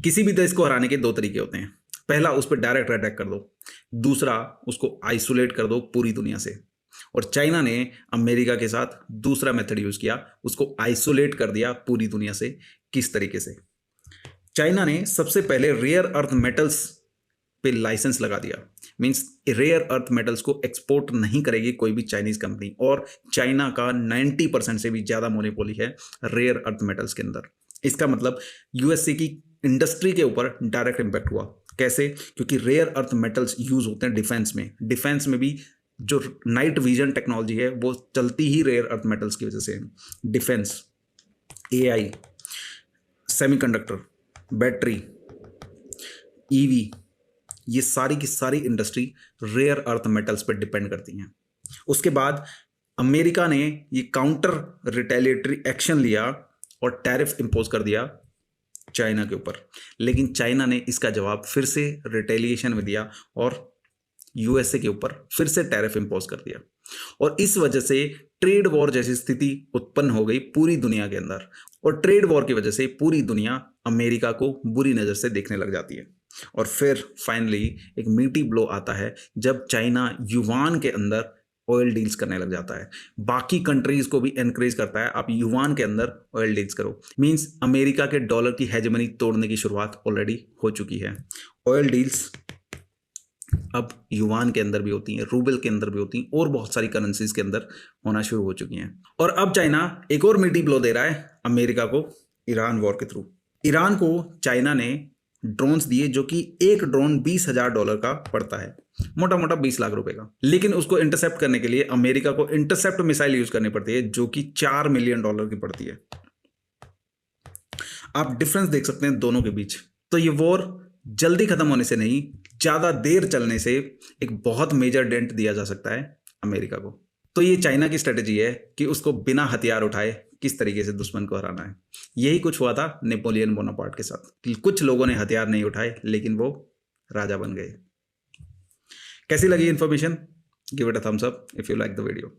किसी भी देश को हराने के दो तरीके होते हैं। पहला, उस पर डायरेक्ट अटैक कर दो। दूसरा, उसको आइसोलेट कर दो पूरी दुनिया से। और चाइना ने अमेरिका के साथ दूसरा मेथड यूज किया, उसको आइसोलेट कर दिया पूरी दुनिया से। किस तरीके से? चाइना ने सबसे पहले रेयर अर्थ मेटल्स पे लाइसेंस लगा दिया। मींस रेयर अर्थ मेटल्स को एक्सपोर्ट नहीं करेगी कोई भी चाइनीज कंपनी, और चाइना का 90% से भी ज्यादा मोनोपोली है रेयर अर्थ मेटल्स के अंदर। इसका मतलब यूएसए की इंडस्ट्री के ऊपर डायरेक्ट इंपैक्ट हुआ। कैसे? क्योंकि रेयर अर्थ मेटल्स यूज होते हैं डिफेंस में। डिफेंस में भी जो नाइट विजन टेक्नोलॉजी है वो चलती ही रेयर अर्थ मेटल्स की वजह से है। Defence, AI, semiconductor, battery, EV, ये सारी की सारी इंडस्ट्री रेयर अर्थ मेटल्स पर डिपेंड करती हैं। उसके बाद अमेरिका ने ये काउंटर रिटेलिएटरी एक्शन लिया और टैरिफ इंपोज कर दिया चाइना के ऊपर। लेकिन चाइना ने इसका जवाब फिर से रिटेलिएशन में दिया और यूएसए के ऊपर फिर से टैरिफ इंपोज कर दिया। और इस वजह से ट्रेड वॉर जैसी स्थिति उत्पन्न हो गई पूरी दुनिया के अंदर। और ट्रेड वॉर की वजह से पूरी दुनिया अमेरिका को बुरी नज़र से देखने लग जाती है। और फिर फाइनली एक मीटी ब्लो आता है जब चाइना युवान के अंदर ऑयल डील्स करने लग जाता है। बाकी कंट्रीज को भी एनकरेज करता है, आप युवान के अंदर ऑयल डील्स करो। मींस अमेरिका के डॉलर की हेजेमनी तोड़ने की शुरुआत ऑलरेडी हो चुकी है। ऑयल डील्स अब युवान के अंदर भी होती हैं, रूबल के अंदर भी होती हैं, और बहुत सारी करेंसीज के अंदर होना शुरू हो चुकी हैं। और अब चाइना एक और मीटी ब्लो दे रहा है अमेरिका को ईरान वॉर के थ्रू। ईरान को चाइना ने ड्रोन्स दिए जो कि एक ड्रोन $20,000 का पड़ता है, मोटा मोटा 20 लाख रुपए का। लेकिन उसको इंटरसेप्ट करने के लिए अमेरिका को इंटरसेप्ट मिसाइल यूज करनी पड़ती है जो कि $4 मिलियन की पड़ती है। आप डिफरेंस देख सकते हैं दोनों के बीच। तो ये वॉर जल्दी खत्म होने से नहीं, ज्यादा देर चलने से एक बहुत मेजर डेंट दिया जा सकता है अमेरिका को। तो ये चाइना की स्ट्रेटेजी है कि उसको बिना हथियार उठाए किस तरीके से दुश्मन को हराना है। यही कुछ हुआ था नेपोलियन बोनापार्ट के साथ। कुछ लोगों ने हथियार नहीं उठाए लेकिन वो राजा बन गए। कैसी लगी information? Give it a thumbs up if you like the video.